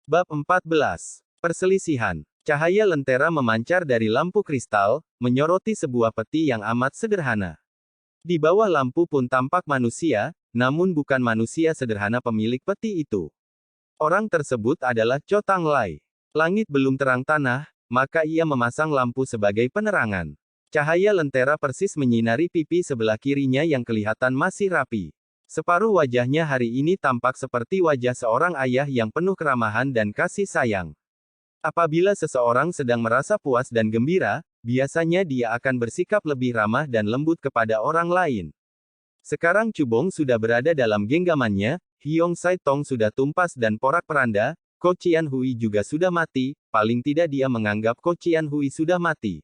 Bab 14. Perselisihan. Cahaya lentera memancar dari lampu kristal, menyoroti sebuah peti yang amat sederhana. Di bawah lampu pun tampak manusia, namun bukan manusia sederhana pemilik peti itu. Orang tersebut adalah Cho Tang Lai. Langit belum terang tanah, maka ia memasang lampu sebagai penerangan. Cahaya lentera persis menyinari pipi sebelah kirinya yang kelihatan masih rapi. Separuh wajahnya hari ini tampak seperti wajah seorang ayah yang penuh keramahan dan kasih sayang. Apabila seseorang sedang merasa puas dan gembira, biasanya dia akan bersikap lebih ramah dan lembut kepada orang lain. Sekarang Cubong sudah berada dalam genggamannya, Hiong Sai Tong sudah tumpas dan porak-peranda, Ko Qian Hui juga sudah mati, paling tidak dia menganggap Ko Qian Hui sudah mati.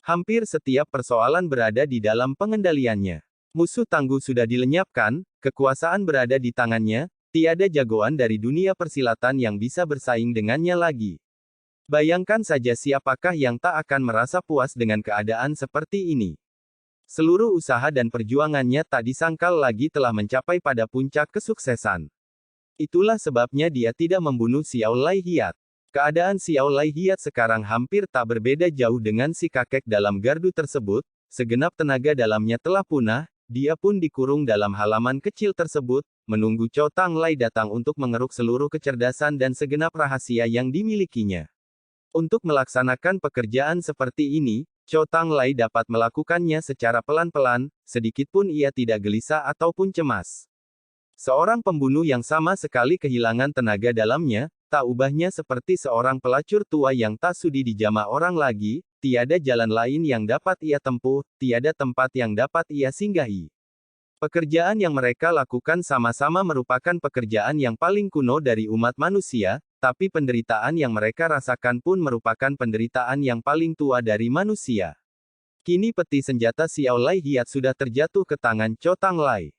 Hampir setiap persoalan berada di dalam pengendaliannya. Musuh tangguh sudah dilenyapkan, kekuasaan berada di tangannya, tiada jagoan dari dunia persilatan yang bisa bersaing dengannya lagi. Bayangkan saja siapakah yang tak akan merasa puas dengan keadaan seperti ini. Seluruh usaha dan perjuangannya tak disangkal lagi telah mencapai pada puncak kesuksesan. Itulah sebabnya dia tidak membunuh Xiao Lai Hiat. Keadaan Xiao Lai Hiat sekarang hampir tak berbeda jauh dengan si kakek dalam gardu tersebut, segenap tenaga dalamnya telah punah. Dia pun dikurung dalam halaman kecil tersebut, menunggu Cho Tang Lai datang untuk mengeruk seluruh kecerdasan dan segenap rahasia yang dimilikinya. Untuk melaksanakan pekerjaan seperti ini, Cho Tang Lai dapat melakukannya secara pelan-pelan, sedikitpun ia tidak gelisah ataupun cemas. Seorang pembunuh yang sama sekali kehilangan tenaga dalamnya, tak ubahnya seperti seorang pelacur tua yang tak sudi dijamah orang lagi, tiada jalan lain yang dapat ia tempuh, tiada tempat yang dapat ia singgahi. Pekerjaan yang mereka lakukan sama-sama merupakan pekerjaan yang paling kuno dari umat manusia, tapi penderitaan yang mereka rasakan pun merupakan penderitaan yang paling tua dari manusia. Kini peti senjata Xiao Lai Hiat sudah terjatuh ke tangan Cho Tang Lai.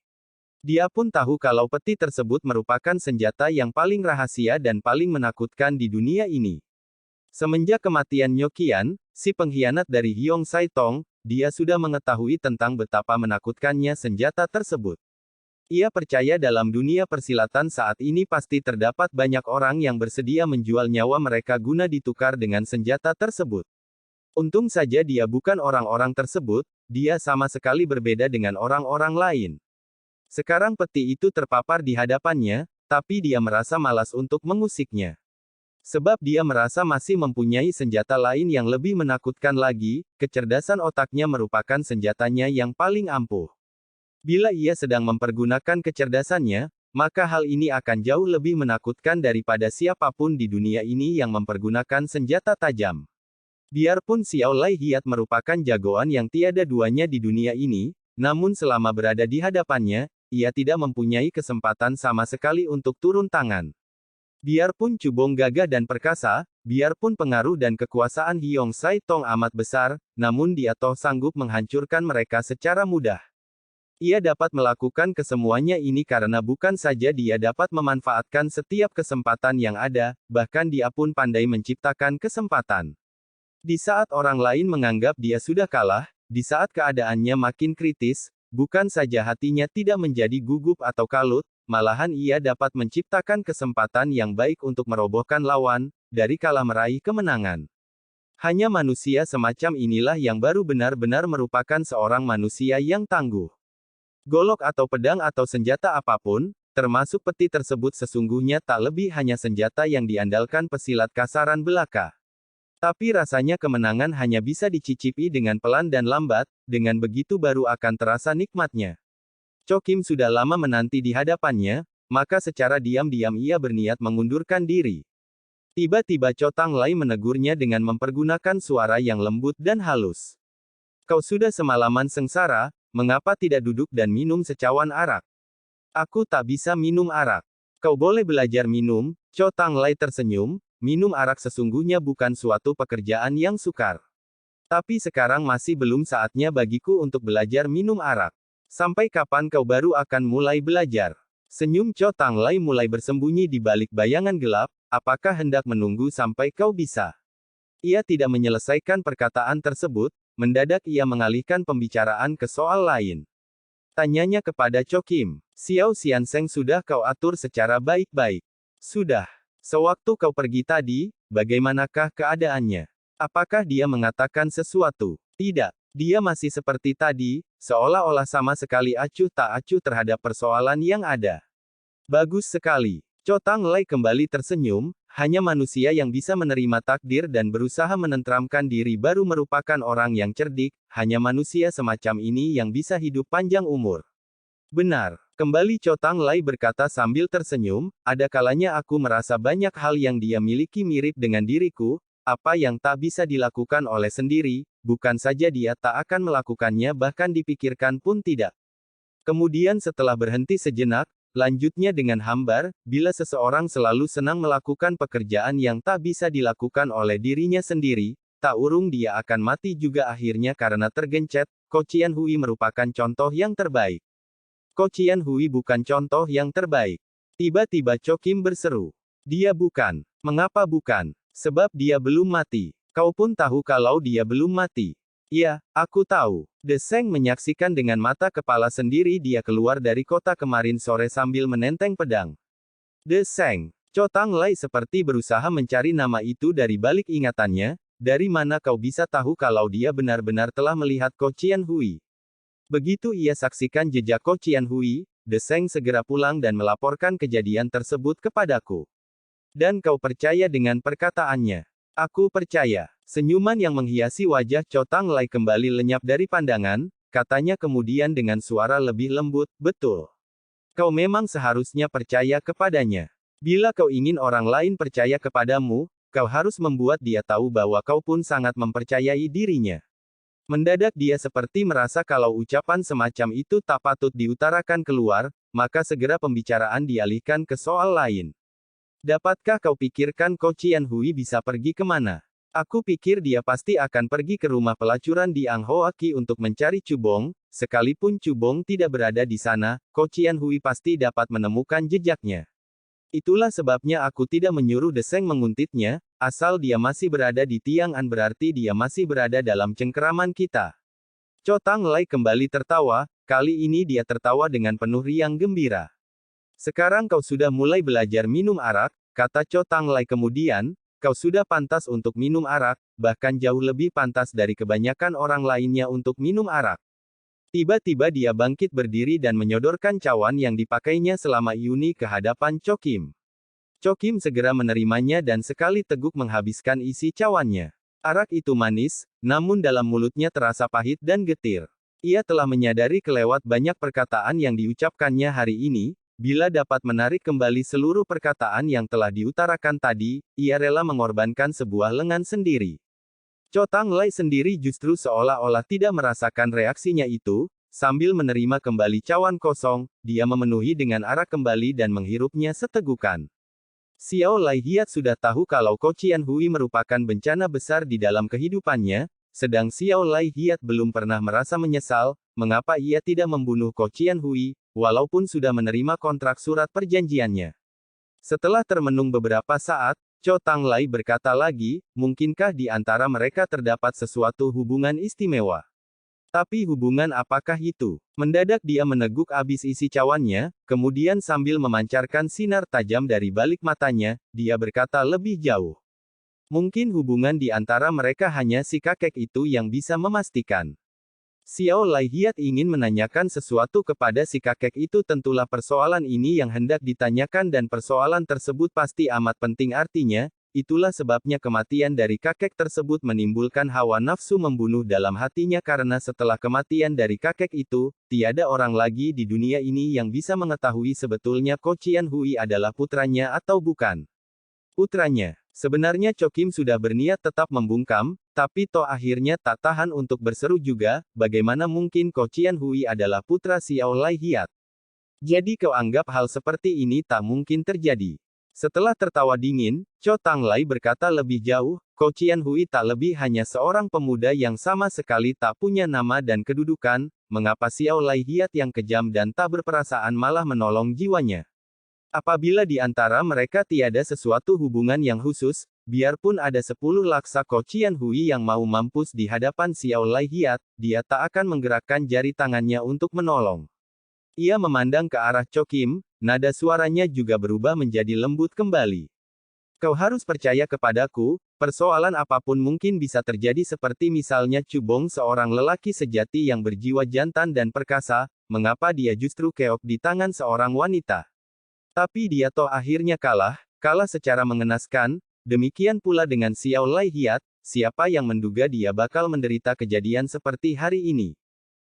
Dia pun tahu kalau peti tersebut merupakan senjata yang paling rahasia dan paling menakutkan di dunia ini. Semenjak kematian Nyo Qian, si pengkhianat dari Hiong Sai Tong, dia sudah mengetahui tentang betapa menakutkannya senjata tersebut. Ia percaya dalam dunia persilatan saat ini pasti terdapat banyak orang yang bersedia menjual nyawa mereka guna ditukar dengan senjata tersebut. Untung saja dia bukan orang-orang tersebut, dia sama sekali berbeda dengan orang-orang lain. Sekarang peti itu terpapar di hadapannya, tapi dia merasa malas untuk mengusiknya. Sebab dia merasa masih mempunyai senjata lain yang lebih menakutkan lagi, kecerdasan otaknya merupakan senjatanya yang paling ampuh. Bila ia sedang mempergunakan kecerdasannya, maka hal ini akan jauh lebih menakutkan daripada siapapun di dunia ini yang mempergunakan senjata tajam. Biarpun Xiao Lai Hiat merupakan jagoan yang tiada duanya di dunia ini, namun selama berada di hadapannya, ia tidak mempunyai kesempatan sama sekali untuk turun tangan. Biarpun Cubong gagah dan perkasa, biarpun pengaruh dan kekuasaan Hiong Sai Tong amat besar, namun dia toh sanggup menghancurkan mereka secara mudah. Ia dapat melakukan kesemuanya ini karena bukan saja dia dapat memanfaatkan setiap kesempatan yang ada, bahkan dia pun pandai menciptakan kesempatan. Di saat orang lain menganggap dia sudah kalah, di saat keadaannya makin kritis, bukan saja hatinya tidak menjadi gugup atau kalut, malahan ia dapat menciptakan kesempatan yang baik untuk merobohkan lawan, dari kalah meraih kemenangan. Hanya manusia semacam inilah yang baru benar-benar merupakan seorang manusia yang tangguh. Golok atau pedang atau senjata apapun, termasuk peti tersebut sesungguhnya tak lebih hanya senjata yang diandalkan pesilat kasaran belaka. Tapi rasanya kemenangan hanya bisa dicicipi dengan pelan dan lambat, dengan begitu baru akan terasa nikmatnya. Cho Kim sudah lama menanti di hadapannya, maka secara diam-diam ia berniat mengundurkan diri. Tiba-tiba Cho Tang Lai menegurnya dengan mempergunakan suara yang lembut dan halus. Kau sudah semalaman sengsara, mengapa tidak duduk dan minum secawan arak? Aku tak bisa minum arak. Kau boleh belajar minum, Cho Tang Lai tersenyum. Minum arak sesungguhnya bukan suatu pekerjaan yang sukar. Tapi sekarang masih belum saatnya bagiku untuk belajar minum arak. Sampai kapan kau baru akan mulai belajar? Senyum Cho Tang Lai mulai bersembunyi di balik bayangan gelap, apakah hendak menunggu sampai kau bisa? Ia tidak menyelesaikan perkataan tersebut, mendadak ia mengalihkan pembicaraan ke soal lain. Tanyanya kepada Cho Kim, Xiao Xiansheng sudah kau atur secara baik-baik. Sudah. Sewaktu kau pergi tadi, bagaimanakah keadaannya? Apakah dia mengatakan sesuatu? Tidak. Dia masih seperti tadi, seolah-olah sama sekali acuh tak acuh terhadap persoalan yang ada. Bagus sekali. Cho Tang Lai kembali tersenyum, hanya manusia yang bisa menerima takdir dan berusaha menenteramkan diri baru merupakan orang yang cerdik, hanya manusia semacam ini yang bisa hidup panjang umur. Benar. Kembali Cho Tang Lai berkata sambil tersenyum, ada kalanya aku merasa banyak hal yang dia miliki mirip dengan diriku, apa yang tak bisa dilakukan oleh sendiri, bukan saja dia tak akan melakukannya bahkan dipikirkan pun tidak. Kemudian setelah berhenti sejenak, lanjutnya dengan hambar, bila seseorang selalu senang melakukan pekerjaan yang tak bisa dilakukan oleh dirinya sendiri, tak urung dia akan mati juga akhirnya karena tergencet. Ko Qian Hui merupakan contoh yang terbaik. Ko Qian Hui bukan contoh yang terbaik. Tiba-tiba Cho Kim berseru. Dia bukan. Mengapa bukan? Sebab dia belum mati. Kau pun tahu kalau dia belum mati. Ya, aku tahu. De Seng menyaksikan dengan mata kepala sendiri dia keluar dari kota kemarin sore sambil menenteng pedang. De Seng. Cho Tang Lai seperti berusaha mencari nama itu dari balik ingatannya, dari mana kau bisa tahu kalau dia benar-benar telah melihat Ko Qian Hui? Begitu ia saksikan jejak Ko Qian Hui, De Seng segera pulang dan melaporkan kejadian tersebut kepadaku. Dan kau percaya dengan perkataannya? Aku percaya. Senyuman yang menghiasi wajah Cho Tang Lai kembali lenyap dari pandangan, katanya kemudian dengan suara lebih lembut, betul. Kau memang seharusnya percaya kepadanya. Bila kau ingin orang lain percaya kepadamu, kau harus membuat dia tahu bahwa kau pun sangat mempercayai dirinya. Mendadak dia seperti merasa kalau ucapan semacam itu tak patut diutarakan keluar, maka segera pembicaraan dialihkan ke soal lain. Dapatkah kau pikirkan Ko Qian Hui bisa pergi kemana? Aku pikir dia pasti akan pergi ke rumah pelacuran di Anghoa Qi untuk mencari Cubong, sekalipun Cubong tidak berada di sana, Ko Qian Hui pasti dapat menemukan jejaknya. Itulah sebabnya aku tidak menyuruh De Seng menguntitnya, asal dia masih berada di Tiang'an berarti dia masih berada dalam cengkeraman kita. Cho Tang Lai kembali tertawa, kali ini dia tertawa dengan penuh riang gembira. Sekarang kau sudah mulai belajar minum arak, kata Cho Tang Lai kemudian, kau sudah pantas untuk minum arak, bahkan jauh lebih pantas dari kebanyakan orang lainnya untuk minum arak. Tiba-tiba dia bangkit berdiri dan menyodorkan cawan yang dipakainya selama Yuni ke hadapan Cho Kim. Cho Kim segera menerimanya dan sekali teguk menghabiskan isi cawannya. Arak itu manis, namun dalam mulutnya terasa pahit dan getir. Ia telah menyadari kelewat banyak perkataan yang diucapkannya hari ini. Bila dapat menarik kembali seluruh perkataan yang telah diutarakan tadi, ia rela mengorbankan sebuah lengan sendiri. Cho Tang Lai sendiri justru seolah-olah tidak merasakan reaksinya itu, sambil menerima kembali cawan kosong, dia memenuhi dengan arak kembali dan menghirupnya setegukan. Xiao Lai Hiat sudah tahu kalau Ko Qian Hui merupakan bencana besar di dalam kehidupannya, sedang Xiao Lai Hiat belum pernah merasa menyesal, mengapa ia tidak membunuh Ko Qian Hui, walaupun sudah menerima kontrak surat perjanjiannya. Setelah termenung beberapa saat, Cho Tang Lai berkata lagi, mungkinkah di antara mereka terdapat sesuatu hubungan istimewa? Tapi hubungan apakah itu? Mendadak dia meneguk habis isi cawannya, kemudian sambil memancarkan sinar tajam dari balik matanya, dia berkata lebih jauh. Mungkin hubungan di antara mereka hanya si kakek itu yang bisa memastikan. Xiao Lai Hiat ingin menanyakan sesuatu kepada si kakek itu tentulah persoalan ini yang hendak ditanyakan dan persoalan tersebut pasti amat penting artinya, itulah sebabnya kematian dari kakek tersebut menimbulkan hawa nafsu membunuh dalam hatinya karena setelah kematian dari kakek itu, tiada orang lagi di dunia ini yang bisa mengetahui sebetulnya Ko Qian Hui adalah putranya atau bukan. Putranya. Sebenarnya Cho Kim sudah berniat tetap membungkam, tapi toh akhirnya tak tahan untuk berseru juga, bagaimana mungkin Ko Qian Hui adalah putra Xiao Lai Hiat. Jadi kau anggap hal seperti ini tak mungkin terjadi. Setelah tertawa dingin, Cho Tang Lai berkata lebih jauh, Ko Qian Hui tak lebih hanya seorang pemuda yang sama sekali tak punya nama dan kedudukan, mengapa Xiao Lai Hiat yang kejam dan tak berperasaan malah menolong jiwanya. Apabila di antara mereka tiada sesuatu hubungan yang khusus, biarpun ada 10 laksa Ko Qian Hui yang mau mampus di hadapan Xiao Lai Hiat, dia tak akan menggerakkan jari tangannya untuk menolong. Ia memandang ke arah Cho Kim, nada suaranya juga berubah menjadi lembut kembali. Kau harus percaya kepadaku, persoalan apapun mungkin bisa terjadi seperti misalnya Cubong seorang lelaki sejati yang berjiwa jantan dan perkasa, mengapa dia justru keok di tangan seorang wanita. Tapi dia toh akhirnya kalah, kalah secara mengenaskan, demikian pula dengan Xiao Lai Hiat, siapa yang menduga dia bakal menderita kejadian seperti hari ini.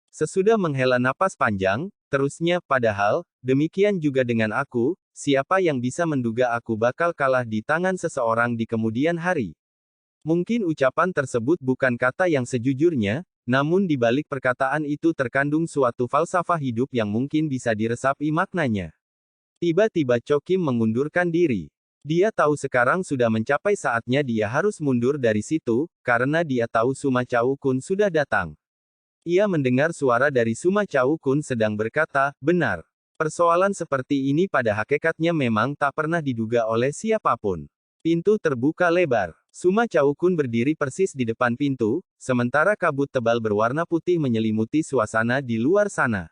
Sesudah menghela napas panjang, terusnya, padahal, demikian juga dengan aku, siapa yang bisa menduga aku bakal kalah di tangan seseorang di kemudian hari. Mungkin ucapan tersebut bukan kata yang sejujurnya, namun di balik perkataan itu terkandung suatu falsafah hidup yang mungkin bisa diresapi maknanya. Tiba-tiba Chokim mengundurkan diri. Dia tahu sekarang sudah mencapai saatnya dia harus mundur dari situ, karena dia tahu Suma Chao Kun sudah datang. Ia mendengar suara dari Suma Chao Kun sedang berkata, benar. Persoalan seperti ini pada hakikatnya memang tak pernah diduga oleh siapapun. Pintu terbuka lebar. Suma Chao Kun berdiri persis di depan pintu, sementara kabut tebal berwarna putih menyelimuti suasana di luar sana.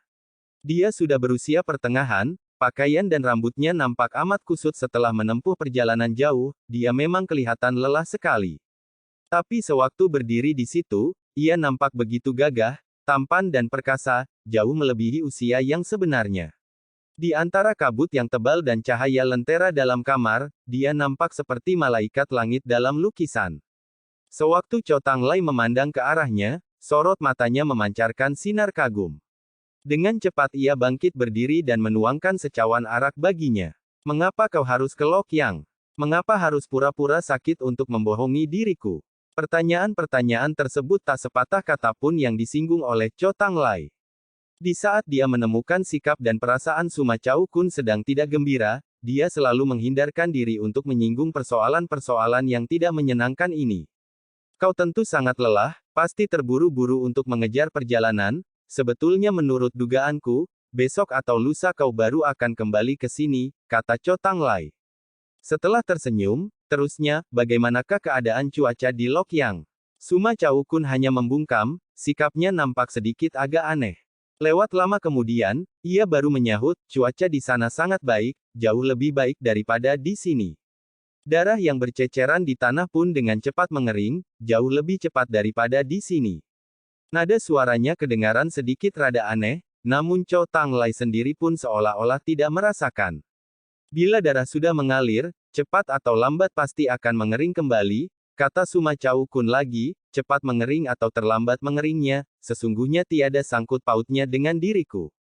Dia sudah berusia pertengahan, pakaian dan rambutnya nampak amat kusut setelah menempuh perjalanan jauh, dia memang kelihatan lelah sekali. Tapi sewaktu berdiri di situ, ia nampak begitu gagah, tampan dan perkasa, jauh melebihi usia yang sebenarnya. Di antara kabut yang tebal dan cahaya lentera dalam kamar, dia nampak seperti malaikat langit dalam lukisan. Sewaktu Cho Tang Lai memandang ke arahnya, sorot matanya memancarkan sinar kagum. Dengan cepat ia bangkit berdiri dan menuangkan secawan arak baginya. Mengapa kau harus ke Lok Yang? Mengapa harus pura-pura sakit untuk membohongi diriku? Pertanyaan-pertanyaan tersebut tak sepatah kata pun yang disinggung oleh Cho Tang Lai. Di saat dia menemukan sikap dan perasaan Suma Chao Kun sedang tidak gembira, dia selalu menghindarkan diri untuk menyinggung persoalan-persoalan yang tidak menyenangkan ini. Kau tentu sangat lelah, pasti terburu-buru untuk mengejar perjalanan, sebetulnya menurut dugaanku, besok atau lusa kau baru akan kembali ke sini, kata Cho Tang Lai. Setelah tersenyum, terusnya, bagaimanakah keadaan cuaca di Lok Yang? Suma Chao Kun hanya membungkam, sikapnya nampak sedikit agak aneh. Lewat lama kemudian, ia baru menyahut, cuaca di sana sangat baik, jauh lebih baik daripada di sini. Darah yang berceceran di tanah pun dengan cepat mengering, jauh lebih cepat daripada di sini. Nada suaranya kedengaran sedikit rada aneh, namun Cho Tang Lai sendiri pun seolah-olah tidak merasakan. Bila darah sudah mengalir, cepat atau lambat pasti akan mengering kembali, kata Suma Chao Kun lagi, cepat mengering atau terlambat mengeringnya, sesungguhnya tiada sangkut pautnya dengan diriku.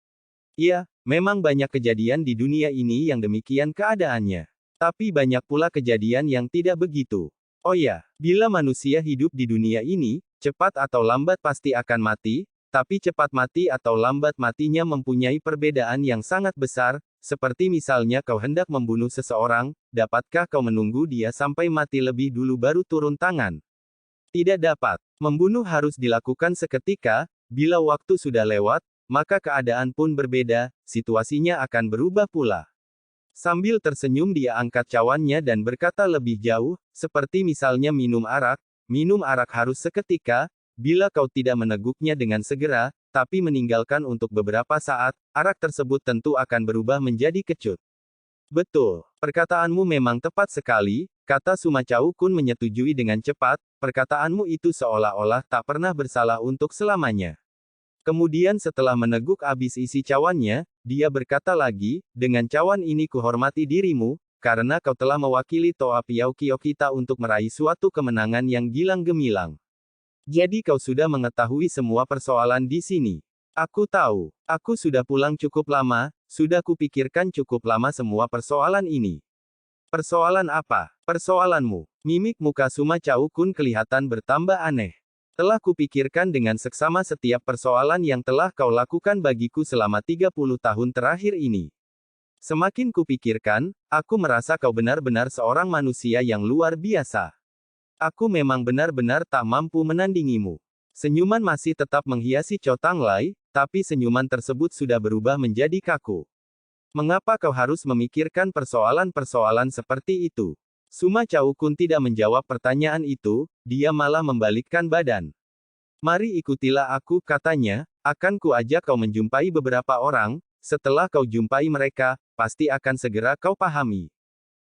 Ya, memang banyak kejadian di dunia ini yang demikian keadaannya. Tapi banyak pula kejadian yang tidak begitu. Oh ya, bila manusia hidup di dunia ini, cepat atau lambat pasti akan mati, tapi cepat mati atau lambat matinya mempunyai perbedaan yang sangat besar, seperti misalnya kau hendak membunuh seseorang, dapatkah kau menunggu dia sampai mati lebih dulu baru turun tangan? Tidak dapat. Membunuh harus dilakukan seketika, bila waktu sudah lewat, maka keadaan pun berbeda, situasinya akan berubah pula. Sambil tersenyum dia angkat cawannya dan berkata lebih jauh, seperti misalnya minum arak harus seketika, bila kau tidak meneguknya dengan segera, tapi meninggalkan untuk beberapa saat, arak tersebut tentu akan berubah menjadi kecut. Betul, perkataanmu memang tepat sekali, kata Suma Chao Kun menyetujui dengan cepat, perkataanmu itu seolah-olah tak pernah bersalah untuk selamanya. Kemudian setelah meneguk habis isi cawannya, dia berkata lagi, dengan cawan ini kuhormati dirimu, karena kau telah mewakili Toa Piao Kio kita untuk meraih suatu kemenangan yang gilang gemilang. Jadi kau sudah mengetahui semua persoalan di sini. Aku tahu. Aku sudah pulang cukup lama, sudah kupikirkan cukup lama semua persoalan ini. Persoalan apa? Persoalanmu. Mimik muka Suma Chao Kun kelihatan bertambah aneh. Telah kupikirkan dengan seksama setiap persoalan yang telah kau lakukan bagiku selama 30 tahun terakhir ini. Semakin kupikirkan, aku merasa kau benar-benar seorang manusia yang luar biasa. Aku memang benar-benar tak mampu menandingimu. Senyuman masih tetap menghiasi Cho Tang Lai, tapi senyuman tersebut sudah berubah menjadi kaku. Mengapa kau harus memikirkan persoalan-persoalan seperti itu? Suma Chao Kun tidak menjawab pertanyaan itu, dia malah membalikkan badan. Mari ikutilah aku, katanya, akan kuajak kau menjumpai beberapa orang, setelah kau jumpai mereka, pasti akan segera kau pahami.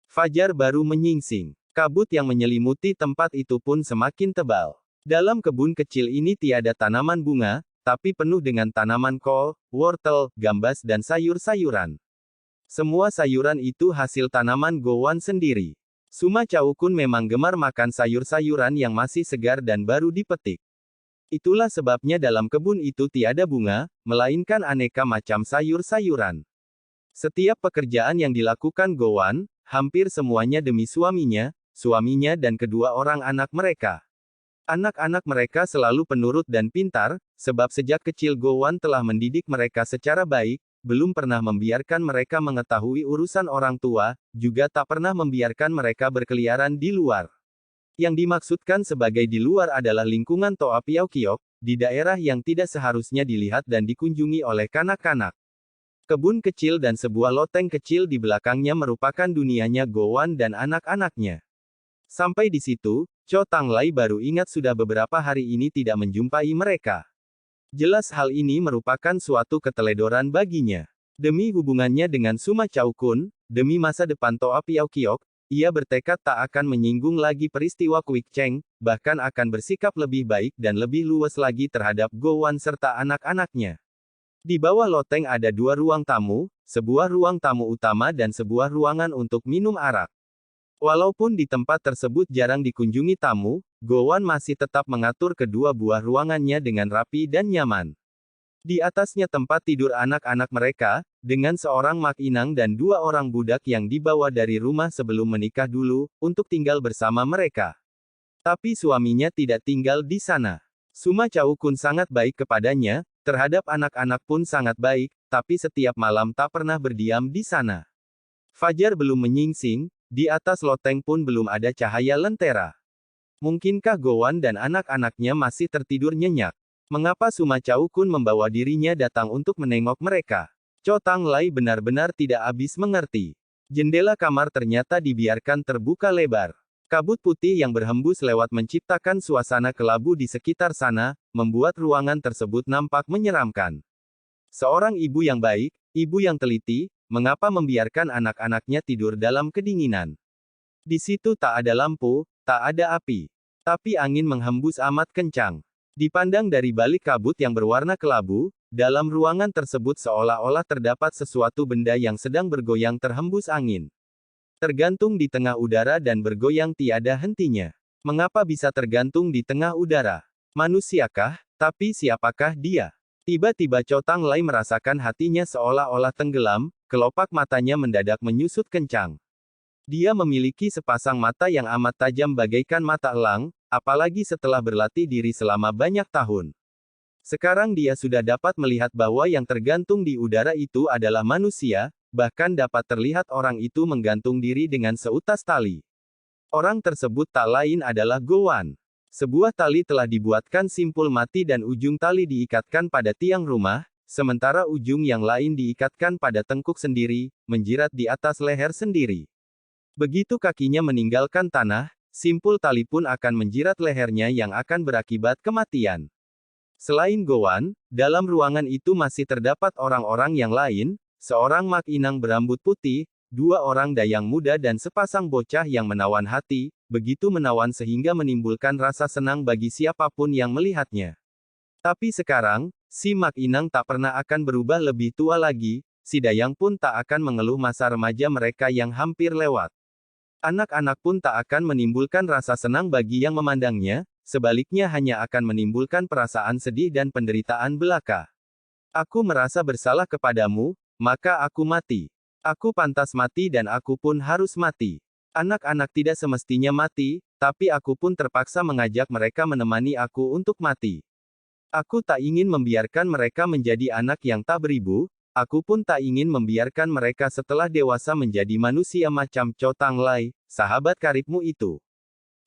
Fajar baru menyingsing. Kabut yang menyelimuti tempat itu pun semakin tebal. Dalam kebun kecil ini tiada tanaman bunga, tapi penuh dengan tanaman kol, wortel, gambas dan sayur-sayuran. Semua sayuran itu hasil tanaman Gowan sendiri. Suma Caukun memang gemar makan sayur-sayuran yang masih segar dan baru dipetik. Itulah sebabnya dalam kebun itu tiada bunga, melainkan aneka macam sayur-sayuran. Setiap pekerjaan yang dilakukan Gowan, hampir semuanya demi suaminya dan kedua orang anak mereka. Anak-anak mereka selalu penurut dan pintar, sebab sejak kecil Gowan telah mendidik mereka secara baik, belum pernah membiarkan mereka mengetahui urusan orang tua, juga tak pernah membiarkan mereka berkeliaran di luar. Yang dimaksudkan sebagai di luar adalah lingkungan Toa Piaukiok, di daerah yang tidak seharusnya dilihat dan dikunjungi oleh kanak-kanak. Kebun kecil dan sebuah loteng kecil di belakangnya merupakan dunianya Gowan dan anak-anaknya. Sampai di situ, Cho Tanglai baru ingat sudah beberapa hari ini tidak menjumpai mereka. Jelas hal ini merupakan suatu keteledoran baginya. Demi hubungannya dengan Suma Caukun, demi masa depan Toa Piaukiok, ia bertekad tak akan menyinggung lagi peristiwa Quick Cheng, bahkan akan bersikap lebih baik dan lebih luas lagi terhadap Gowan serta anak-anaknya. Di bawah loteng ada dua ruang tamu, sebuah ruang tamu utama dan sebuah ruangan untuk minum arak. Walaupun di tempat tersebut jarang dikunjungi tamu, Gowan masih tetap mengatur kedua buah ruangannya dengan rapi dan nyaman. Di atasnya tempat tidur anak-anak mereka, dengan seorang mak inang dan dua orang budak yang dibawa dari rumah sebelum menikah dulu, untuk tinggal bersama mereka. Tapi suaminya tidak tinggal di sana. Suma Caukun sangat baik kepadanya, terhadap anak-anak pun sangat baik, tapi setiap malam tak pernah berdiam di sana. Fajar belum menyingsing, di atas loteng pun belum ada cahaya lentera. Mungkinkah Gowan dan anak-anaknya masih tertidur nyenyak? Mengapa Suma Caukun membawa dirinya datang untuk menengok mereka? Cho Tanglai benar-benar tidak habis mengerti. Jendela kamar ternyata dibiarkan terbuka lebar. Kabut putih yang berhembus lewat menciptakan suasana kelabu di sekitar sana, membuat ruangan tersebut nampak menyeramkan. Seorang ibu yang baik, ibu yang teliti, mengapa membiarkan anak-anaknya tidur dalam kedinginan? Di situ tak ada lampu, tak ada api. Tapi angin menghembus amat kencang. Dipandang dari balik kabut yang berwarna kelabu, dalam ruangan tersebut seolah-olah terdapat sesuatu benda yang sedang bergoyang terhembus angin. Tergantung di tengah udara dan bergoyang tiada hentinya. Mengapa bisa tergantung di tengah udara? Manusiakah? Tapi siapakah dia? Tiba-tiba Cho Tanglai merasakan hatinya seolah-olah tenggelam, kelopak matanya mendadak menyusut kencang. Dia memiliki sepasang mata yang amat tajam bagaikan mata elang, apalagi setelah berlatih diri selama banyak tahun. Sekarang dia sudah dapat melihat bahwa yang tergantung di udara itu adalah manusia, bahkan dapat terlihat orang itu menggantung diri dengan seutas tali. Orang tersebut tak lain adalah Gowan. Sebuah tali telah dibuatkan simpul mati dan ujung tali diikatkan pada tiang rumah, sementara ujung yang lain diikatkan pada tengkuk sendiri, menjirat di atas leher sendiri. Begitu kakinya meninggalkan tanah, simpul tali pun akan menjirat lehernya yang akan berakibat kematian. Selain Gowan, dalam ruangan itu masih terdapat orang-orang yang lain, seorang mak inang berambut putih, dua orang dayang muda dan sepasang bocah yang menawan hati, begitu menawan sehingga menimbulkan rasa senang bagi siapapun yang melihatnya. Tapi sekarang, si mak inang tak pernah akan berubah lebih tua lagi, si dayang pun tak akan mengeluh masa remaja mereka yang hampir lewat. Anak-anak pun tak akan menimbulkan rasa senang bagi yang memandangnya, sebaliknya hanya akan menimbulkan perasaan sedih dan penderitaan belaka. Aku merasa bersalah kepadamu, maka aku mati. Aku pantas mati dan aku pun harus mati. Anak-anak tidak semestinya mati, tapi aku pun terpaksa mengajak mereka menemani aku untuk mati. Aku tak ingin membiarkan mereka menjadi anak yang tak beribu, aku pun tak ingin membiarkan mereka setelah dewasa menjadi manusia macam Cho Tanglai, sahabat karibmu itu.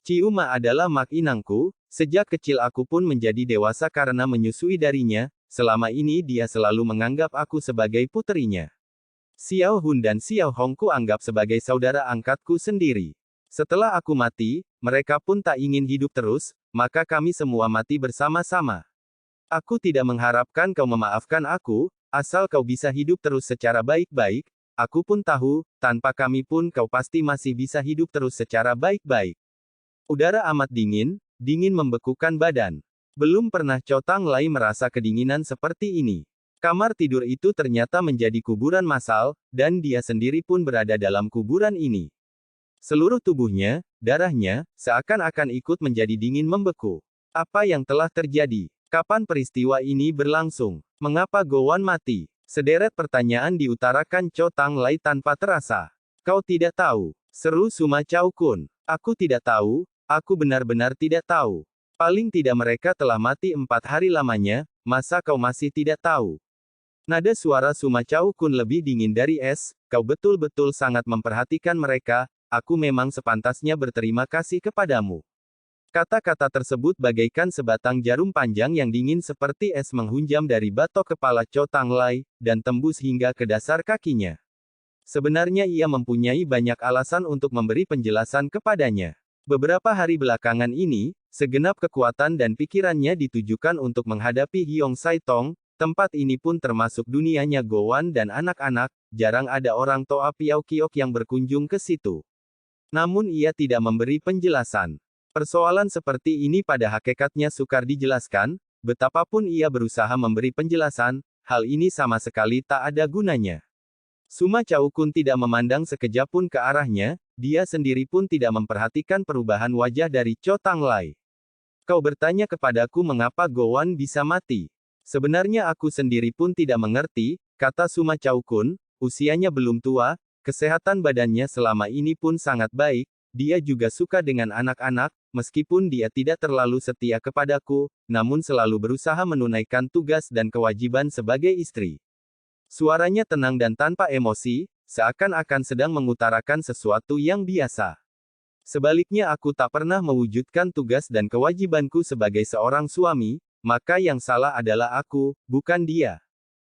Ciuma adalah mak inangku, sejak kecil aku pun menjadi dewasa karena menyusui darinya, selama ini dia selalu menganggap aku sebagai puterinya. Xiao Hun dan Xiao Hong ku anggap sebagai saudara angkatku sendiri. Setelah aku mati, mereka pun tak ingin hidup terus, maka kami semua mati bersama-sama. Aku tidak mengharapkan kau memaafkan aku, asal kau bisa hidup terus secara baik-baik, aku pun tahu, tanpa kami pun kau pasti masih bisa hidup terus secara baik-baik. Udara amat dingin, dingin membekukan badan. Belum pernah Cho Tang Lai merasa kedinginan seperti ini. Kamar tidur itu ternyata menjadi kuburan massal, dan dia sendiri pun berada dalam kuburan ini. Seluruh tubuhnya, darahnya, seakan-akan ikut menjadi dingin membeku. Apa yang telah terjadi? Kapan peristiwa ini berlangsung? Mengapa Gowan mati? Sederet pertanyaan diutarakan Cho Tang Lai tanpa terasa. Kau tidak tahu, seru Suma Chao Kun. Aku tidak tahu, aku benar-benar tidak tahu. Paling tidak mereka telah mati 4 hari lamanya, masa kau masih tidak tahu? Nada suara Suma Chao Kun lebih dingin dari es, kau betul-betul sangat memperhatikan mereka, aku memang sepantasnya berterima kasih kepadamu. Kata-kata tersebut bagaikan sebatang jarum panjang yang dingin seperti es menghunjam dari batok kepala Cho Tang Lai, dan tembus hingga ke dasar kakinya. Sebenarnya ia mempunyai banyak alasan untuk memberi penjelasan kepadanya. Beberapa hari belakangan ini, segenap kekuatan dan pikirannya ditujukan untuk menghadapi Hyong Sai Tong. Tempat ini pun termasuk dunianya Gowan dan anak-anak, jarang ada orang Toa Piao Kiok yang berkunjung ke situ. Namun ia tidak memberi penjelasan. Persoalan seperti ini pada hakikatnya sukar dijelaskan, betapapun ia berusaha memberi penjelasan, hal ini sama sekali tak ada gunanya. Suma Chao Kun tidak memandang sekejap pun ke arahnya, dia sendiri pun tidak memperhatikan perubahan wajah dari Cho Tang Lai. Kau bertanya kepadaku mengapa Gowan bisa mati. Sebenarnya aku sendiri pun tidak mengerti, kata Suma Chao Kun, usianya belum tua, kesehatan badannya selama ini pun sangat baik, dia juga suka dengan anak-anak, meskipun dia tidak terlalu setia kepadaku, namun selalu berusaha menunaikan tugas dan kewajiban sebagai istri. Suaranya tenang dan tanpa emosi, seakan-akan sedang mengutarakan sesuatu yang biasa. Sebaliknya aku tak pernah mewujudkan tugas dan kewajibanku sebagai seorang suami, maka yang salah adalah aku, bukan dia.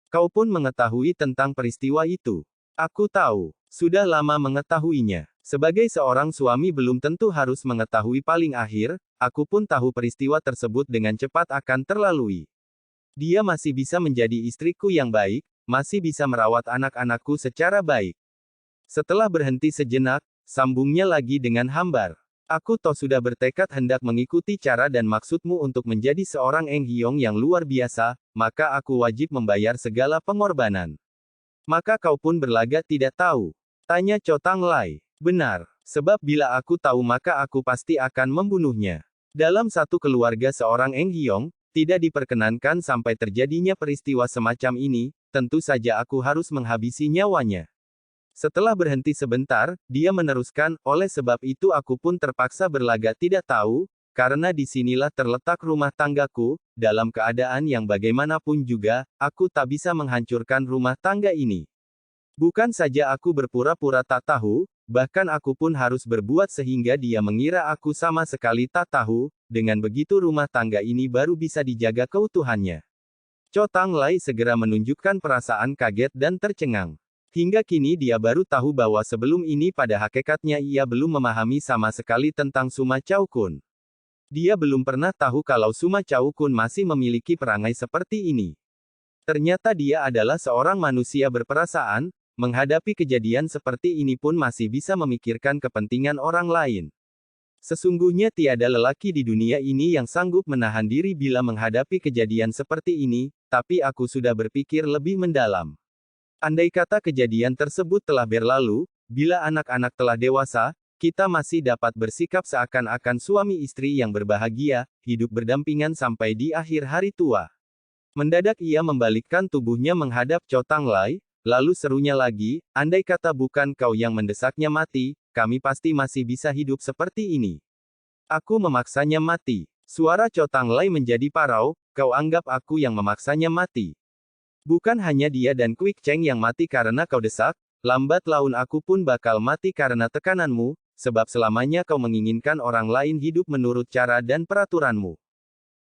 Kau pun mengetahui tentang peristiwa itu. Aku tahu, sudah lama mengetahuinya. Sebagai seorang suami belum tentu harus mengetahui paling akhir, aku pun tahu peristiwa tersebut dengan cepat akan terlalui. Dia masih bisa menjadi istriku yang baik, masih bisa merawat anak-anakku secara baik. Setelah berhenti sejenak, sambungnya lagi dengan hambar. Aku toh sudah bertekad hendak mengikuti cara dan maksudmu untuk menjadi seorang Eng Hyong yang luar biasa, maka aku wajib membayar segala pengorbanan. Maka kau pun berlagak tidak tahu? Tanya Cho Tang Lai. Benar, sebab bila aku tahu maka aku pasti akan membunuhnya. Dalam satu keluarga seorang Eng Hyong, tidak diperkenankan sampai terjadinya peristiwa semacam ini, tentu saja aku harus menghabisi nyawanya. Setelah berhenti sebentar, dia meneruskan, oleh sebab itu aku pun terpaksa berlagak tidak tahu, karena disinilah terletak rumah tanggaku, dalam keadaan yang bagaimanapun juga, aku tak bisa menghancurkan rumah tangga ini. Bukan saja aku berpura-pura tak tahu, bahkan aku pun harus berbuat sehingga dia mengira aku sama sekali tak tahu, dengan begitu rumah tangga ini baru bisa dijaga keutuhannya. Cho Tang Lai segera menunjukkan perasaan kaget dan tercengang. Hingga kini dia baru tahu bahwa sebelum ini pada hakikatnya ia belum memahami sama sekali tentang Suma Chao Kun. Dia belum pernah tahu kalau Suma Chao Kun masih memiliki perangai seperti ini. Ternyata dia adalah seorang manusia berperasaan, menghadapi kejadian seperti ini pun masih bisa memikirkan kepentingan orang lain. Sesungguhnya tiada lelaki di dunia ini yang sanggup menahan diri bila menghadapi kejadian seperti ini, tapi aku sudah berpikir lebih mendalam. Andai kata kejadian tersebut telah berlalu, bila anak-anak telah dewasa, kita masih dapat bersikap seakan-akan suami istri yang berbahagia, hidup berdampingan sampai di akhir hari tua. Mendadak ia membalikkan tubuhnya menghadap Cho Tang Lai, lalu serunya lagi, andai kata bukan kau yang mendesaknya mati, kami pasti masih bisa hidup seperti ini. Aku memaksanya mati. Suara Cho Tang Lai menjadi parau, kau anggap aku yang memaksanya mati. Bukan hanya dia dan Quick Cheng yang mati karena kau desak, lambat laun aku pun bakal mati karena tekananmu, sebab selamanya kau menginginkan orang lain hidup menurut cara dan peraturanmu.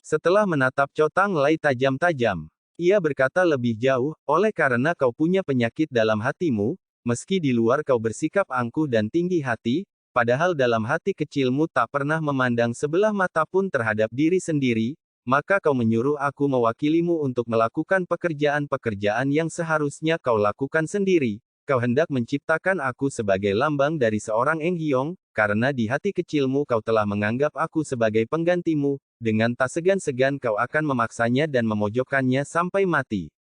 Setelah menatap Cho Tang Lai tajam-tajam, ia berkata lebih jauh, oleh karena kau punya penyakit dalam hatimu, meski di luar kau bersikap angkuh dan tinggi hati, padahal dalam hati kecilmu tak pernah memandang sebelah mata pun terhadap diri sendiri, maka kau menyuruh aku mewakilimu untuk melakukan pekerjaan-pekerjaan yang seharusnya kau lakukan sendiri. kau hendak menciptakan aku sebagai lambang dari seorang Eng Hyong, karena di hati kecilmu kau telah menganggap aku sebagai penggantimu, dengan tak segan-segan kau akan memaksanya dan memojokkannya sampai mati.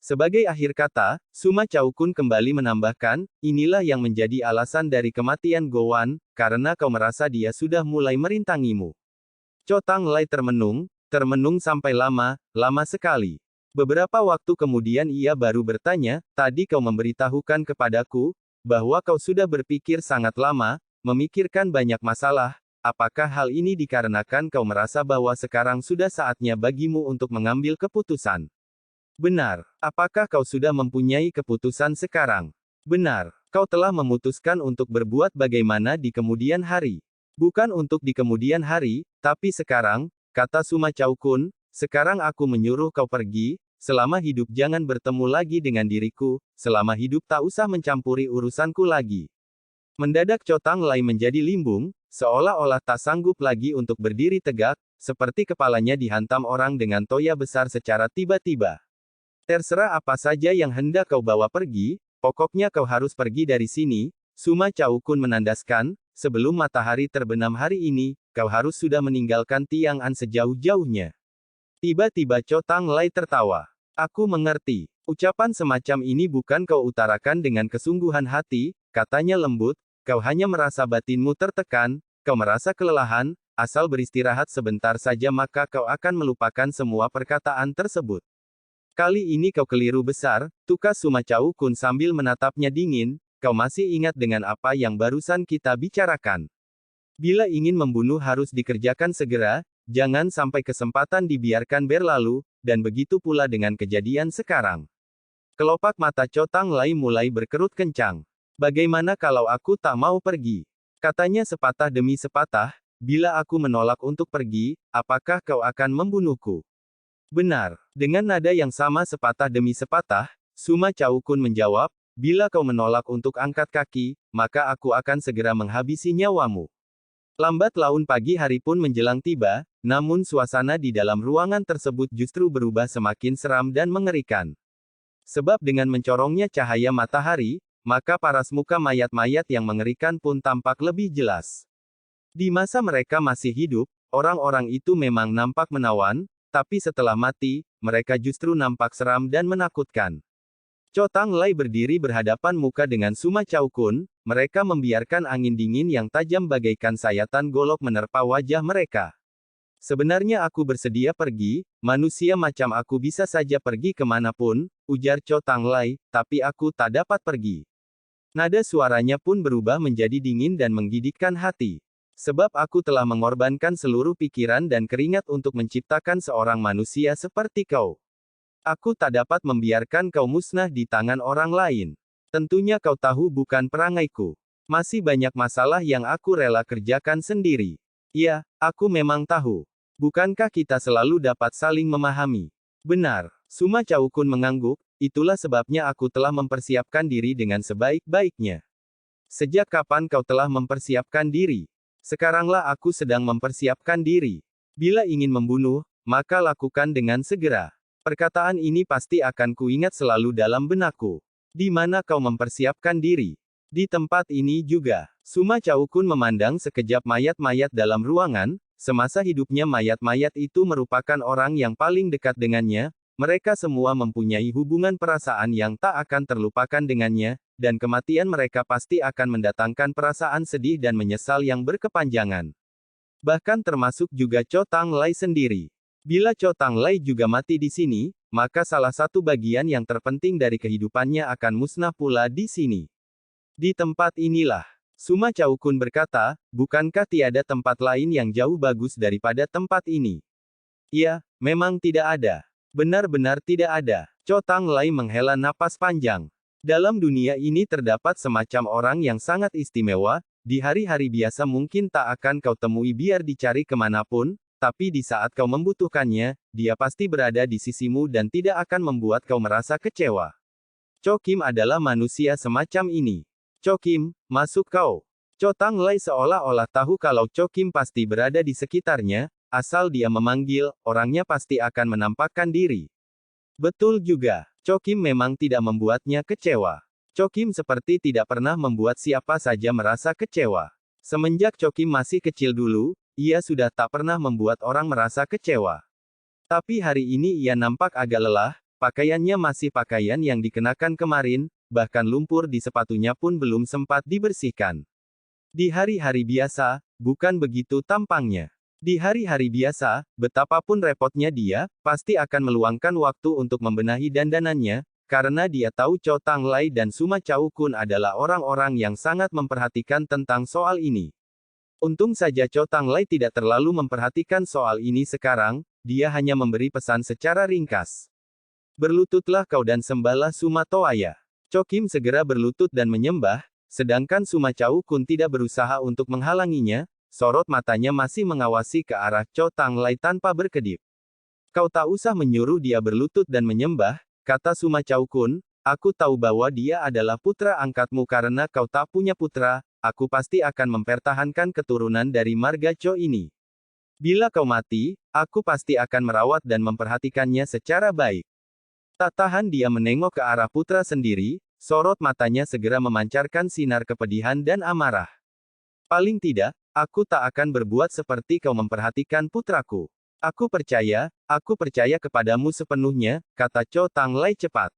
Sebagai akhir kata, Suma Chaokun kembali menambahkan, inilah yang menjadi alasan dari kematian Gowan, karena kau merasa dia sudah mulai merintangimu. Cho Tang Lai termenung sampai lama sekali. Beberapa waktu kemudian ia baru bertanya, tadi kau memberitahukan kepadaku, bahwa kau sudah berpikir sangat lama, memikirkan banyak masalah, apakah hal ini dikarenakan kau merasa bahwa sekarang sudah saatnya bagimu untuk mengambil keputusan? Benar. Apakah kau sudah mempunyai keputusan sekarang? Benar. Kau telah memutuskan untuk berbuat bagaimana di kemudian hari. Bukan untuk di kemudian hari, tapi sekarang, kata Suma Chaokun, sekarang aku menyuruh kau pergi, selama hidup jangan bertemu lagi dengan diriku, selama hidup tak usah mencampuri urusanku lagi. Mendadak Cho Tang Lai menjadi limbung, seolah-olah tak sanggup lagi untuk berdiri tegak, seperti kepalanya dihantam orang dengan toya besar secara tiba-tiba. Terserah apa saja yang hendak kau bawa pergi, pokoknya kau harus pergi dari sini, Suma Chaokun menandaskan, sebelum matahari terbenam hari ini, kau harus sudah meninggalkan Tiang'an sejauh-jauhnya. Tiba-tiba Cho Tang Lai tertawa. Aku mengerti. Ucapan semacam ini bukan kau utarakan dengan kesungguhan hati, katanya lembut, kau hanya merasa batinmu tertekan, kau merasa kelelahan, asal beristirahat sebentar saja maka kau akan melupakan semua perkataan tersebut. Kali ini kau keliru besar, tukas Suma Chaokun sambil menatapnya dingin, kau masih ingat dengan apa yang barusan kita bicarakan. Bila ingin membunuh harus dikerjakan segera, jangan sampai kesempatan dibiarkan berlalu, dan begitu pula dengan kejadian sekarang. Kelopak mata Cho Tang Lai mulai berkerut kencang. Bagaimana kalau aku tak mau pergi? Katanya sepatah demi sepatah, bila aku menolak untuk pergi, apakah kau akan membunuhku? Benar. Dengan nada yang sama sepatah demi sepatah, Suma Chaokun menjawab, bila kau menolak untuk angkat kaki, maka aku akan segera menghabisi nyawamu. Lambat laun pagi hari pun menjelang tiba, namun suasana di dalam ruangan tersebut justru berubah semakin seram dan mengerikan. Sebab dengan mencorongnya cahaya matahari, maka paras muka mayat-mayat yang mengerikan pun tampak lebih jelas. Di masa mereka masih hidup, orang-orang itu memang nampak menawan, tapi setelah mati, mereka justru nampak seram dan menakutkan. Cho Tang Lai berdiri berhadapan muka dengan Suma Chaokun, mereka membiarkan angin dingin yang tajam bagaikan sayatan golok menerpa wajah mereka. Sebenarnya aku bersedia pergi, manusia macam aku bisa saja pergi kemanapun, ujar Cho Tang Lai, tapi aku tak dapat pergi. Nada suaranya pun berubah menjadi dingin dan menggigitkan hati. Sebab aku telah mengorbankan seluruh pikiran dan keringat untuk menciptakan seorang manusia seperti kau. Aku tak dapat membiarkan kau musnah di tangan orang lain. Tentunya kau tahu bukan perangaiku. Masih banyak masalah yang aku rela kerjakan sendiri. Ya, aku memang tahu. Bukankah kita selalu dapat saling memahami? Benar. Suma Chaokun mengangguk, itulah sebabnya aku telah mempersiapkan diri dengan sebaik-baiknya. Sejak kapan kau telah mempersiapkan diri? Sekaranglah aku sedang mempersiapkan diri. Bila ingin membunuh, maka lakukan dengan segera. Perkataan ini pasti akan kuingat selalu dalam benakku. Di mana kau mempersiapkan diri? Di tempat ini juga. Suma Chaokun memandang sekejap mayat-mayat dalam ruangan, semasa hidupnya mayat-mayat itu merupakan orang yang paling dekat dengannya, mereka semua mempunyai hubungan perasaan yang tak akan terlupakan dengannya, dan kematian mereka pasti akan mendatangkan perasaan sedih dan menyesal yang berkepanjangan. Bahkan termasuk juga Cho Tang Lai sendiri. Bila Cho Tang Lai juga mati di sini, maka salah satu bagian yang terpenting dari kehidupannya akan musnah pula di sini. Di tempat inilah. Suma Chaokun berkata, bukankah tiada tempat lain yang jauh bagus daripada tempat ini? Ya, memang tidak ada. Benar-benar tidak ada. Cho Tang Lai menghela napas panjang. Dalam dunia ini terdapat semacam orang yang sangat istimewa, di hari-hari biasa mungkin tak akan kau temui biar dicari kemanapun, tapi di saat kau membutuhkannya, dia pasti berada di sisimu dan tidak akan membuat kau merasa kecewa. Cho Kim adalah manusia semacam ini. Cho Kim, masuk kau. Cho Tang Lai seolah-olah tahu kalau Cho Kim pasti berada di sekitarnya, asal dia memanggil, orangnya pasti akan menampakkan diri. Betul juga, Cho Kim memang tidak membuatnya kecewa. Chokim seperti tidak pernah membuat siapa saja merasa kecewa. Semenjak Chokim masih kecil dulu, ia sudah tak pernah membuat orang merasa kecewa. Tapi hari ini ia nampak agak lelah, pakaiannya masih pakaian yang dikenakan kemarin, bahkan lumpur di sepatunya pun belum sempat dibersihkan. Di hari-hari biasa, bukan begitu tampangnya. Di hari-hari biasa, betapapun repotnya dia, pasti akan meluangkan waktu untuk membenahi dandanannya, karena dia tahu Chow Tang Lai dan Suma Chow Kun adalah orang-orang yang sangat memperhatikan tentang soal ini. Untung saja Chow Tang Lai tidak terlalu memperhatikan soal ini sekarang, dia hanya memberi pesan secara ringkas. Berlututlah kau dan sembahlah Suma Toaya. Chokim segera berlutut dan menyembah, sedangkan Suma Chow Kun tidak berusaha untuk menghalanginya, sorot matanya masih mengawasi ke arah Chow Tang Lai tanpa berkedip. Kau tak usah menyuruh dia berlutut dan menyembah, kata Suma Chow Kun, aku tahu bahwa dia adalah putra angkatmu karena kau tak punya putra, aku pasti akan mempertahankan keturunan dari marga Chow ini. Bila kau mati, aku pasti akan merawat dan memperhatikannya secara baik. Tak tahan dia menengok ke arah putra sendiri, sorot matanya segera memancarkan sinar kepedihan dan amarah. Paling tidak, aku tak akan berbuat seperti kau memperhatikan putraku. Aku percaya kepadamu sepenuhnya, kata Chow Tang Lai cepat.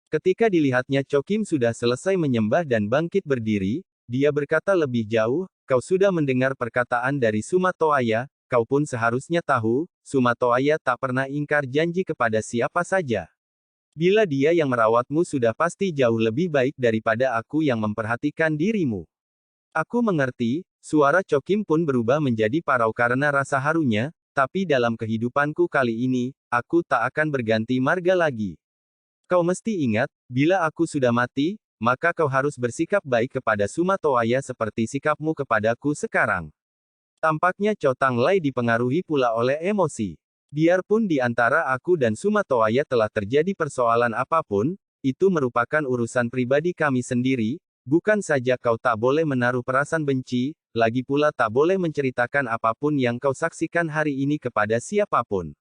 Ketika dilihatnya Chokim sudah selesai menyembah dan bangkit berdiri, dia berkata lebih jauh, kau sudah mendengar perkataan dari Suma Toaya, kau pun seharusnya tahu, Suma Toaya tak pernah ingkar janji kepada siapa saja. Bila dia yang merawatmu sudah pasti jauh lebih baik daripada aku yang memperhatikan dirimu. Aku mengerti, suara Chokim pun berubah menjadi parau karena rasa harunya, tapi dalam kehidupanku kali ini, aku tak akan berganti marga lagi. Kau mesti ingat, bila aku sudah mati, maka kau harus bersikap baik kepada Suma Toaya seperti sikapmu kepadaku sekarang. Tampaknya Chow Tang Lai dipengaruhi pula oleh emosi. Biarpun di antara aku dan Suma Toaya telah terjadi persoalan apapun, itu merupakan urusan pribadi kami sendiri, bukan saja kau tak boleh menaruh perasaan benci, lagi pula tak boleh menceritakan apapun yang kau saksikan hari ini kepada siapapun.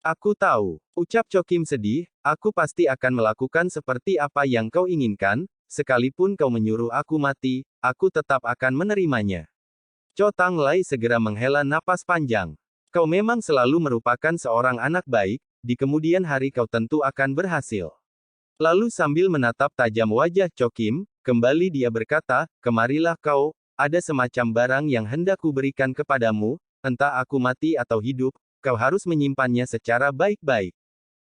Aku tahu, ucap Chokim sedih, aku pasti akan melakukan seperti apa yang kau inginkan, sekalipun kau menyuruh aku mati, aku tetap akan menerimanya. Chow Tang Lai segera menghela napas panjang. Kau memang selalu merupakan seorang anak baik, di kemudian hari kau tentu akan berhasil. Lalu sambil menatap tajam wajah Chokim, kembali dia berkata, kemarilah kau, ada semacam barang yang hendak kuberikan kepadamu, entah aku mati atau hidup, kau harus menyimpannya secara baik-baik.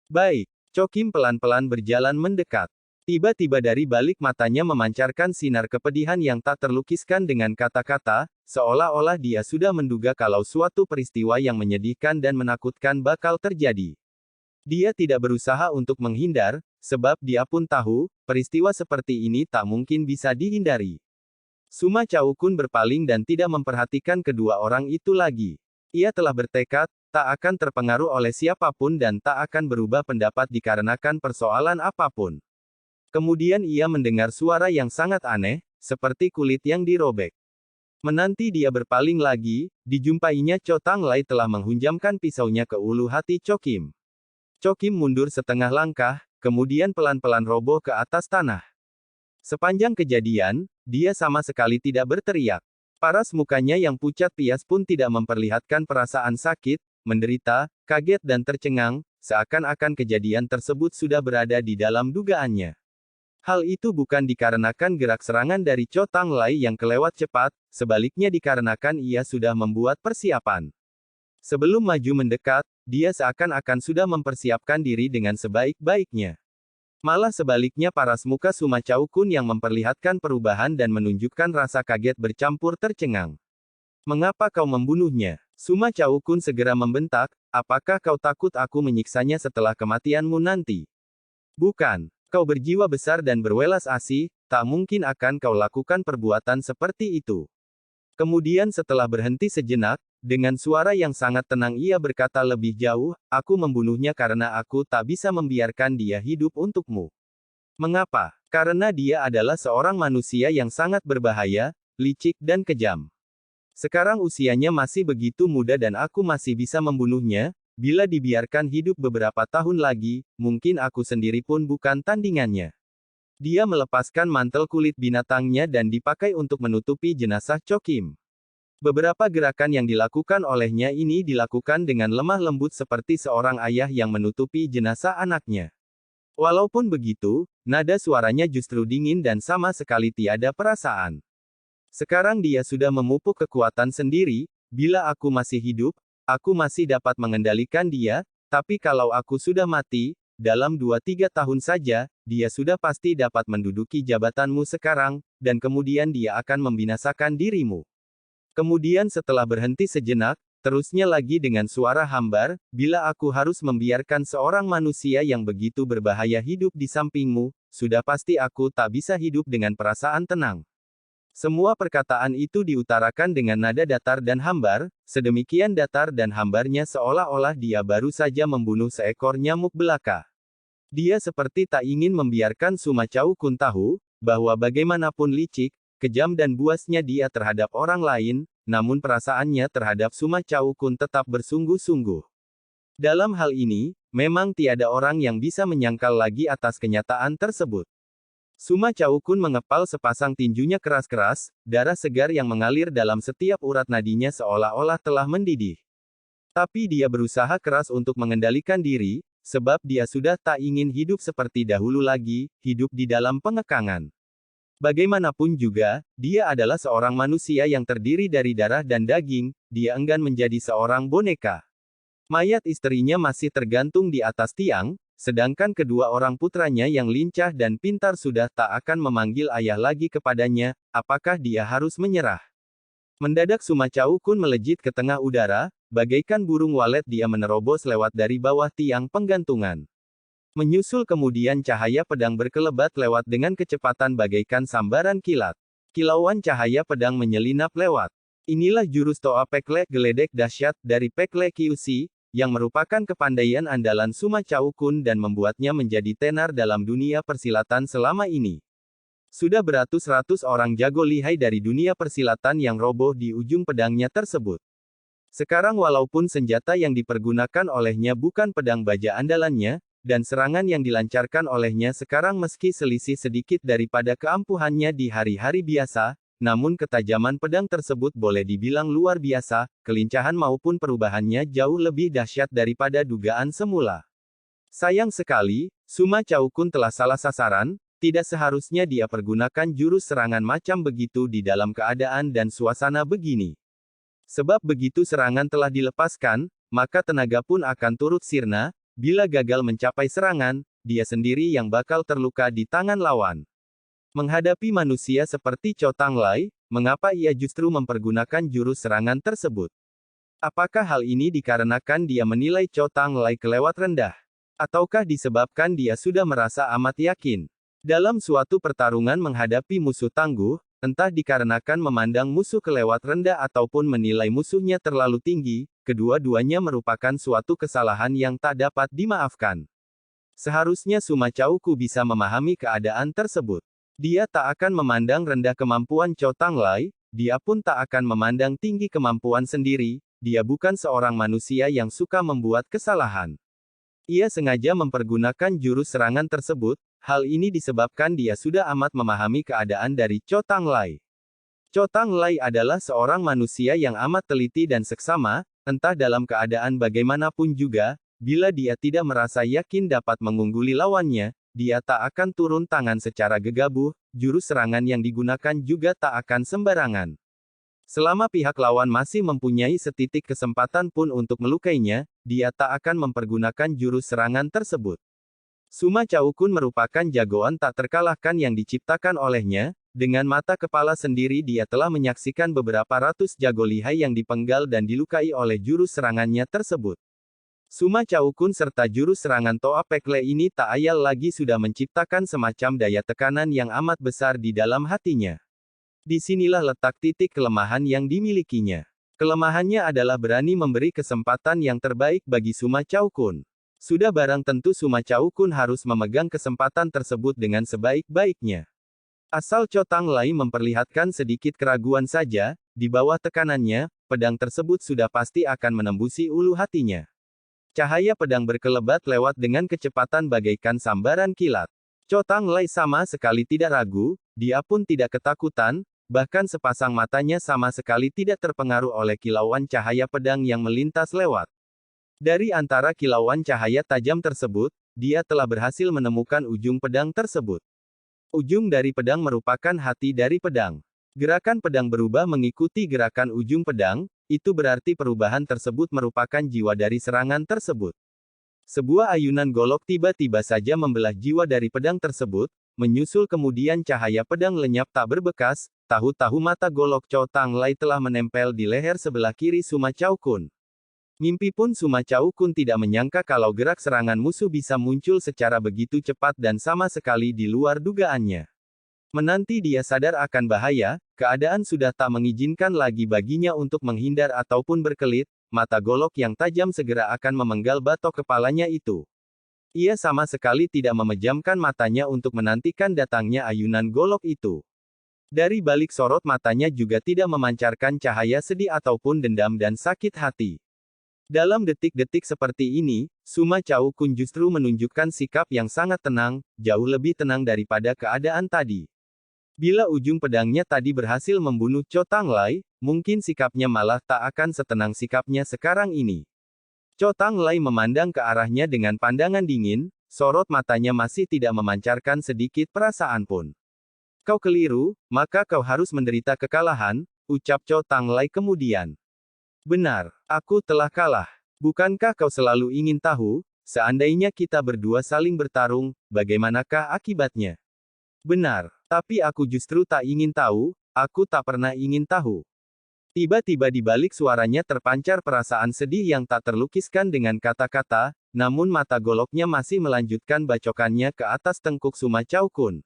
Baik, Chokim pelan-pelan berjalan mendekat. Tiba-tiba dari balik matanya memancarkan sinar kepedihan yang tak terlukiskan dengan kata-kata, seolah-olah dia sudah menduga kalau suatu peristiwa yang menyedihkan dan menakutkan bakal terjadi. Dia tidak berusaha untuk menghindar, sebab dia pun tahu, peristiwa seperti ini tak mungkin bisa dihindari. Suma Chow Kun berpaling dan tidak memperhatikan kedua orang itu lagi. Ia telah bertekad, tak akan terpengaruh oleh siapapun dan tak akan berubah pendapat dikarenakan persoalan apapun. Kemudian ia mendengar suara yang sangat aneh, seperti kulit yang dirobek. Menanti dia berpaling lagi, dijumpainya Chow Tang Lai telah menghunjamkan pisaunya ke ulu hati Chokim. Chokim mundur setengah langkah, kemudian pelan-pelan roboh ke atas tanah. Sepanjang kejadian, dia sama sekali tidak berteriak. Paras mukanya yang pucat pias pun tidak memperlihatkan perasaan sakit, menderita, kaget dan tercengang, seakan-akan kejadian tersebut sudah berada di dalam dugaannya. Hal itu bukan dikarenakan gerak serangan dari Chow Tang Lai yang kelewat cepat, sebaliknya dikarenakan ia sudah membuat persiapan. Sebelum maju mendekat, dia seakan-akan sudah mempersiapkan diri dengan sebaik-baiknya. Malah sebaliknya paras muka Suma Chow Kun yang memperlihatkan perubahan dan menunjukkan rasa kaget bercampur tercengang. Mengapa kau membunuhnya? Suma Chow Kun segera membentak, apakah kau takut aku menyiksanya setelah kematianmu nanti? Bukan. Kau berjiwa besar dan berwelas asih, tak mungkin akan kau lakukan perbuatan seperti itu. Kemudian setelah berhenti sejenak, dengan suara yang sangat tenang ia berkata lebih jauh, aku membunuhnya karena aku tak bisa membiarkan dia hidup untukmu. Mengapa? Karena dia adalah seorang manusia yang sangat berbahaya, licik dan kejam. Sekarang usianya masih begitu muda dan aku masih bisa membunuhnya, bila dibiarkan hidup beberapa tahun lagi, mungkin aku sendiri pun bukan tandingannya. Dia melepaskan mantel kulit binatangnya dan dipakai untuk menutupi jenazah Cho Kim. Beberapa gerakan yang dilakukan olehnya ini dilakukan dengan lemah lembut seperti seorang ayah yang menutupi jenazah anaknya. Walaupun begitu, nada suaranya justru dingin dan sama sekali tiada perasaan. Sekarang dia sudah memupuk kekuatan sendiri, bila aku masih hidup, aku masih dapat mengendalikan dia, tapi kalau aku sudah mati, dalam 2-3 tahun saja, dia sudah pasti dapat menduduki jabatanmu sekarang, dan kemudian dia akan membinasakan dirimu. Kemudian setelah berhenti sejenak, terusnya lagi dengan suara hambar, bila aku harus membiarkan seorang manusia yang begitu berbahaya hidup di sampingmu, sudah pasti aku tak bisa hidup dengan perasaan tenang. Semua perkataan itu diutarakan dengan nada datar dan hambar, sedemikian datar dan hambarnya seolah-olah dia baru saja membunuh seekor nyamuk belaka. Dia seperti tak ingin membiarkan Suma Chao Kun tahu, bahwa bagaimanapun licik, kejam dan buasnya dia terhadap orang lain, namun perasaannya terhadap Suma Chao Kun tetap bersungguh-sungguh. Dalam hal ini, memang tiada orang yang bisa menyangkal lagi atas kenyataan tersebut. Suma Chao Kun mengepal sepasang tinjunya keras-keras, darah segar yang mengalir dalam setiap urat nadinya seolah-olah telah mendidih. Tapi dia berusaha keras untuk mengendalikan diri, sebab dia sudah tak ingin hidup seperti dahulu lagi, hidup di dalam pengekangan. Bagaimanapun juga, dia adalah seorang manusia yang terdiri dari darah dan daging, dia enggan menjadi seorang boneka. Mayat istrinya masih tergantung di atas tiang, sedangkan kedua orang putranya yang lincah dan pintar sudah tak akan memanggil ayah lagi kepadanya, apakah dia harus menyerah? Mendadak Suma Chao Kun melejit ke tengah udara, bagaikan burung walet dia menerobos lewat dari bawah tiang penggantungan. Menyusul kemudian cahaya pedang berkelebat lewat dengan kecepatan bagaikan sambaran kilat. Kilauan cahaya pedang menyelinap lewat. Inilah jurus Toa Pekle Geledek Dahsyat dari Pekle Kyushi, yang merupakan kepandaian andalan Suma Chao Kun dan membuatnya menjadi tenar dalam dunia persilatan selama ini. Sudah beratus-ratus orang jago lihai dari dunia persilatan yang roboh di ujung pedangnya tersebut. Sekarang walaupun senjata yang dipergunakan olehnya bukan pedang baja andalannya, dan serangan yang dilancarkan olehnya sekarang meski selisih sedikit daripada keampuhannya di hari-hari biasa, namun ketajaman pedang tersebut boleh dibilang luar biasa, kelincahan maupun perubahannya jauh lebih dahsyat daripada dugaan semula. Sayang sekali, Suma Chao Kun telah salah sasaran. Tidak seharusnya dia pergunakan jurus serangan macam begitu di dalam keadaan dan suasana begini. Sebab begitu serangan telah dilepaskan, maka tenaga pun akan turut sirna, bila gagal mencapai serangan, dia sendiri yang bakal terluka di tangan lawan. Menghadapi manusia seperti Cho Tang Lai, mengapa ia justru mempergunakan jurus serangan tersebut? Apakah hal ini dikarenakan dia menilai Cho Tang Lai kelewat rendah? Ataukah disebabkan dia sudah merasa amat yakin? Dalam suatu pertarungan menghadapi musuh tangguh, entah dikarenakan memandang musuh kelewat rendah ataupun menilai musuhnya terlalu tinggi, kedua-duanya merupakan suatu kesalahan yang tak dapat dimaafkan. Seharusnya Suma Chao Kun bisa memahami keadaan tersebut. Dia tak akan memandang rendah kemampuan Cho Tang Lai, dia pun tak akan memandang tinggi kemampuan sendiri, dia bukan seorang manusia yang suka membuat kesalahan. Ia sengaja mempergunakan jurus serangan tersebut. Hal ini disebabkan dia sudah amat memahami keadaan dari Cho Tang Lai. Cho Tang Lai adalah seorang manusia yang amat teliti dan seksama, entah dalam keadaan bagaimanapun juga, bila dia tidak merasa yakin dapat mengungguli lawannya, dia tak akan turun tangan secara gegabah, jurus serangan yang digunakan juga tak akan sembarangan. Selama pihak lawan masih mempunyai setitik kesempatan pun untuk melukainya, dia tak akan mempergunakan jurus serangan tersebut. Suma Chao Kun merupakan jagoan tak terkalahkan yang diciptakan olehnya, dengan mata kepala sendiri dia telah menyaksikan beberapa ratus jago lihai yang dipenggal dan dilukai oleh jurus serangannya tersebut. Suma Chao Kun serta jurus serangan Toa Pekle ini tak ayal lagi sudah menciptakan semacam daya tekanan yang amat besar di dalam hatinya. Disinilah letak titik kelemahan yang dimilikinya. Kelemahannya adalah berani memberi kesempatan yang terbaik bagi Suma Chao Kun. Sudah barang tentu Suma Chao Kun harus memegang kesempatan tersebut dengan sebaik-baiknya. Asal Cho Tang Lai memperlihatkan sedikit keraguan saja, di bawah tekanannya, pedang tersebut sudah pasti akan menembusi ulu hatinya. Cahaya pedang berkelebat lewat dengan kecepatan bagaikan sambaran kilat. Cho Tang Lai sama sekali tidak ragu, dia pun tidak ketakutan, bahkan sepasang matanya sama sekali tidak terpengaruh oleh kilauan cahaya pedang yang melintas lewat. Dari antara kilauan cahaya tajam tersebut, dia telah berhasil menemukan ujung pedang tersebut. Ujung dari pedang merupakan hati dari pedang. Gerakan pedang berubah mengikuti gerakan ujung pedang, itu berarti perubahan tersebut merupakan jiwa dari serangan tersebut. Sebuah ayunan golok tiba-tiba saja membelah jiwa dari pedang tersebut, menyusul kemudian cahaya pedang lenyap tak berbekas, tahu-tahu mata golok Cho Tang Lai telah menempel di leher sebelah kiri Suma Chao Kun. Mimpi pun Suma Chao Kun tidak menyangka kalau gerak serangan musuh bisa muncul secara begitu cepat dan sama sekali di luar dugaannya. Menanti dia sadar akan bahaya, keadaan sudah tak mengizinkan lagi baginya untuk menghindar ataupun berkelit, mata golok yang tajam segera akan memenggal batok kepalanya itu. Ia sama sekali tidak memejamkan matanya untuk menantikan datangnya ayunan golok itu. Dari balik sorot matanya juga tidak memancarkan cahaya sedih ataupun dendam dan sakit hati. Dalam detik-detik seperti ini, Suma Chao Kun justru menunjukkan sikap yang sangat tenang, jauh lebih tenang daripada keadaan tadi. Bila ujung pedangnya tadi berhasil membunuh Cho Tang Lai, mungkin sikapnya malah tak akan setenang sikapnya sekarang ini. Cho Tang Lai memandang ke arahnya dengan pandangan dingin, sorot matanya masih tidak memancarkan sedikit perasaan pun. Kau keliru, maka kau harus menderita kekalahan, ucap Cho Tang Lai kemudian. Benar, aku telah kalah. Bukankah kau selalu ingin tahu, seandainya kita berdua saling bertarung, bagaimanakah akibatnya? Benar, tapi aku justru tak ingin tahu, aku tak pernah ingin tahu. Tiba-tiba di balik suaranya terpancar perasaan sedih yang tak terlukiskan dengan kata-kata, namun mata goloknya masih melanjutkan bacokannya ke atas tengkuk Suma Chao Kun.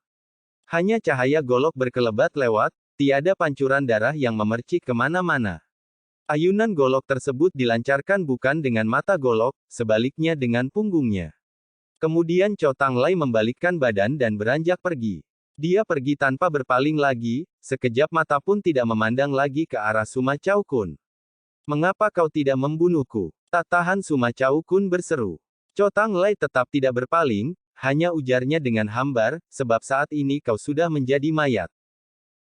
Hanya cahaya golok berkelebat lewat, tiada pancuran darah yang memercik kemana-mana. Ayunan golok tersebut dilancarkan bukan dengan mata golok, sebaliknya dengan punggungnya. Kemudian Cho Tang Lai membalikkan badan dan beranjak pergi. Dia pergi tanpa berpaling lagi, sekejap mata pun tidak memandang lagi ke arah Suma Chao Kun. Mengapa kau tidak membunuhku? Tak tahan Suma Chao Kun berseru. Cho Tang Lai tetap tidak berpaling, hanya ujarnya dengan hambar, sebab saat ini kau sudah menjadi mayat.